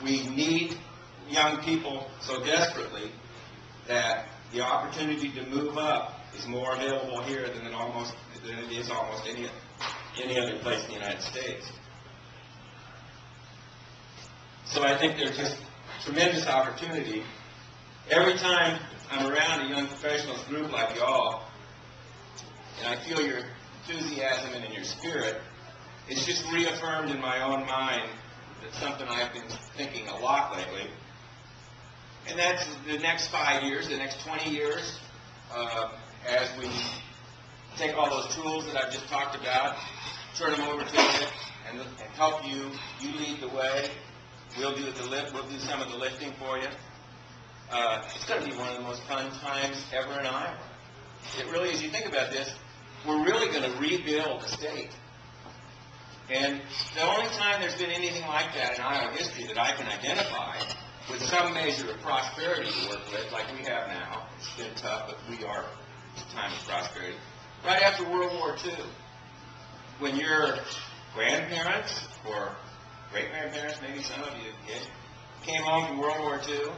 We need young people so desperately that the opportunity to move up is more available here than it is almost any other place in the United States. So I think there's just tremendous opportunity. Every time I'm around a young professionals group like y'all, and I feel your enthusiasm and in your spirit, it's just reaffirmed in my own mind that something I've been thinking a lot lately. And that's the next 5 years, the next 20 years, as we take all those tools that I've just talked about, turn them over to you, and help you. You lead the way. We'll do some of the lifting for you. It's going to be one of the most fun times ever in Iowa. It really is. You think about this, we're really going to rebuild the state. And the only time there's been anything like that in Iowa history that I can identify with some measure of prosperity to work with, like we have now. It's been tough, but we are in a time of prosperity. Right after World War II, when your grandparents or great-grandparents, maybe some of you did, came home from World War II,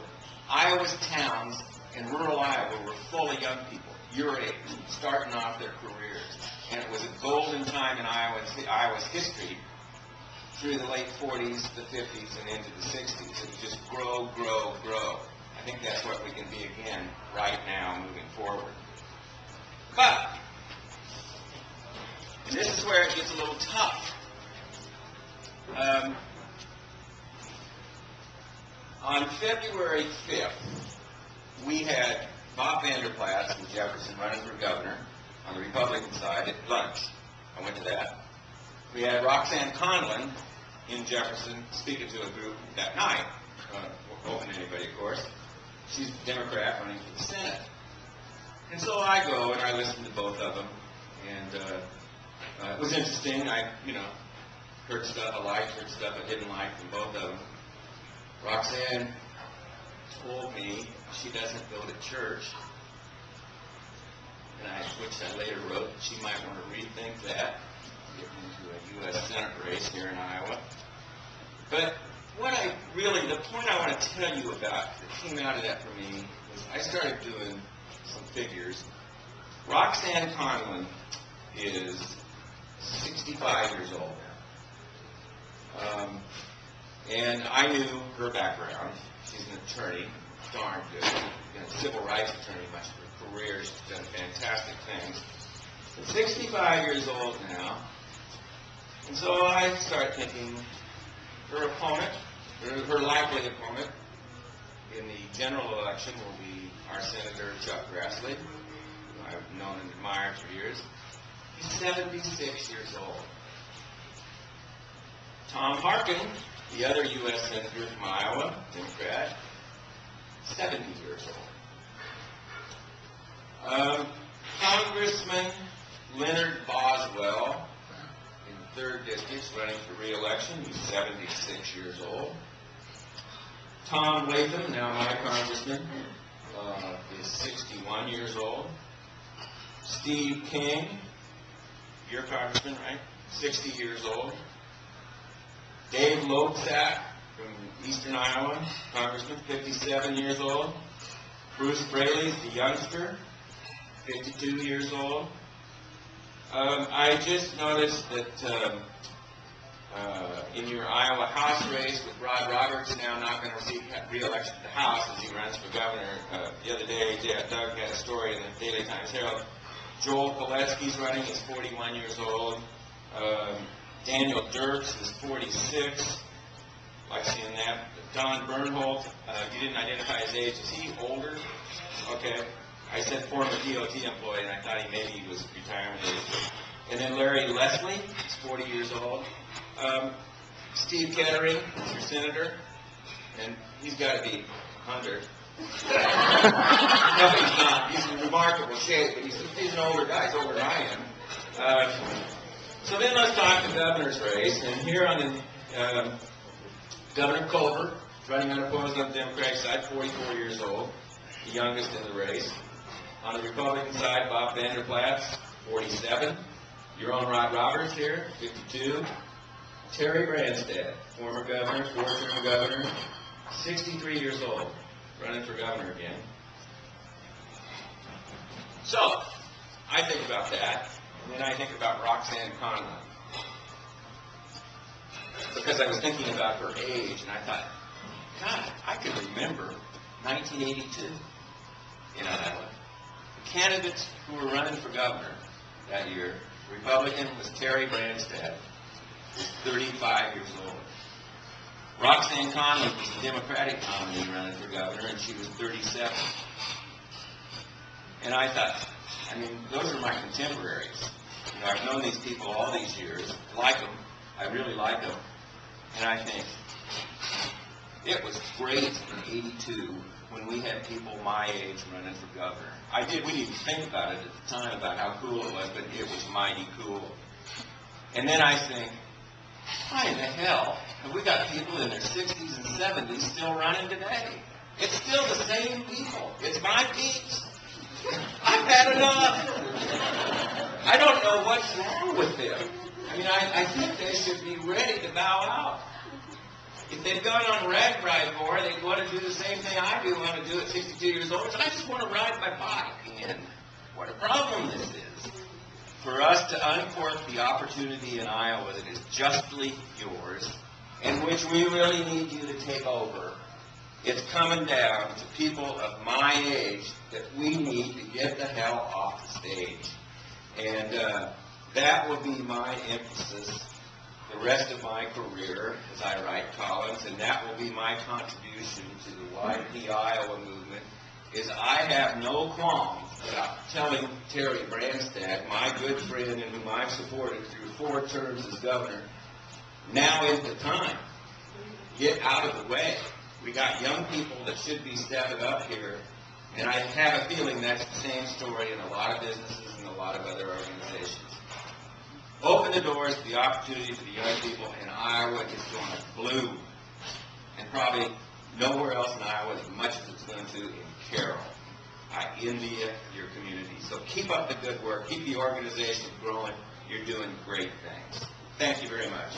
Iowa's towns in rural Iowa were full of young people, your age, starting off their careers. And it was a golden time in Iowa's history through the late 40s, the 50s, and into the 60s. It would just grow, grow, grow. I think that's what we can be again right now moving forward. But, and this is where it gets a little tough. On February 5th, we had Bob Vanderplaats from Jefferson running for governor on the Republican side at lunch. I went to that. We had Roxanne Conlon in Jefferson speaking to a group that night. Open to anybody, of course. She's a Democrat running for the Senate. And so I go and I listen to both of them. And it was interesting. I, heard stuff I liked, heard stuff I didn't like from both of them. Roxanne told me she doesn't go to church, and which I later wrote she might want to rethink that, get into a U.S. Senate race here in Iowa. But the point I want to tell you about that came out of that for me was I started doing some figures. Roxanne Conlon is 65 years old now. And I knew her background. She's an attorney, darn good, a civil rights attorney much of her career. She's done fantastic things. But 65 years old now. And so I started thinking her opponent, her likely opponent in the general election will be our Senator Chuck Grassley, who I've known and admired for years. He's 76 years old. Tom Harkin, the other U.S. Senator from Iowa, Democrat, 70 years old. Congressman Leonard Boswell, in the 3rd District, running for re-election. He's 76 years old. Tom Latham, now my congressman, is 61 years old. Steve King, your congressman, right? 60 years old. Dave Loebsack from Eastern Iowa, congressman, 57 years old. Bruce Braley's the youngster, 52 years old. I just noticed that in your Iowa House race with Rod Roberts now not going to receive re-election to the House as he runs for governor. The other day, Doug had a story in the Daily Times Herald. Joel Koletsky's running, he's 41 years old. Daniel Dirks is 46. Like seeing that. Don Bernholt, you didn't identify his age. Is he older? Okay. I said former DOT employee, and I thought maybe he was retirement age. And then Larry Leslie, he's 40 years old. Steve Kettering is your senator, and he's got to be 100. No, he's not. He's in remarkable shape, but he's an older guy. He's older than I am. So then let's talk the governor's race. And here on the Governor Culver, running unopposed on the Democratic side, 44 years old, the youngest in the race. On the Republican side, Bob Vanderplaats, 47. Your own Rod Roberts here, 52. Terry Branstad, former governor, four-term governor, 63 years old, running for governor again. So, I think about that, and then I think about Roxanne Conlon. Because I was thinking about her age, and I thought, God, I can remember 1982 in Iowa. The candidates who were running for governor that year, Republican was Terry Branstad, 35 years old. Roxanne Conlon was the Democratic nominee running for governor, and she was 37. And I thought, I mean, those are my contemporaries. You know, I've known these people all these years, like them, I really like them, and I think, it was great in '82 when we had people my age running for governor. We didn't think about it at the time about how cool it was, but it was mighty cool. And then I think, why in the hell have we got people in their 60s and 70s still running today? It's still the same people. It's my peeps. I've had enough. I don't know what's wrong with them. I mean, I think they should be ready to bow out. If they've gone on RAGBRAI for, they want to do the same thing I do want to do at 62 years old. So I just want to ride my bike. And what a problem this is. For us to uncork the opportunity in Iowa that is justly yours, and which we really need you to take over, it's coming down to people of my age that we need to get the hell off the stage. And that will be my emphasis the rest of my career as I write columns, and that will be my contribution to the YP Iowa movement, is I have no qualms about telling Terry Branstad, my good friend and whom I've supported through 4 terms as governor, now is the time. Get out of the way. We got young people that should be stepping up here, and I have a feeling that's the same story in a lot of businesses and a lot of other organizations. Open the doors to the opportunity for the young people, and Iowa is going to bloom. And probably nowhere else in Iowa as much as it's going to in Carroll. I envy your community. So keep up the good work. Keep the organization growing. You're doing great things. Thank you very much.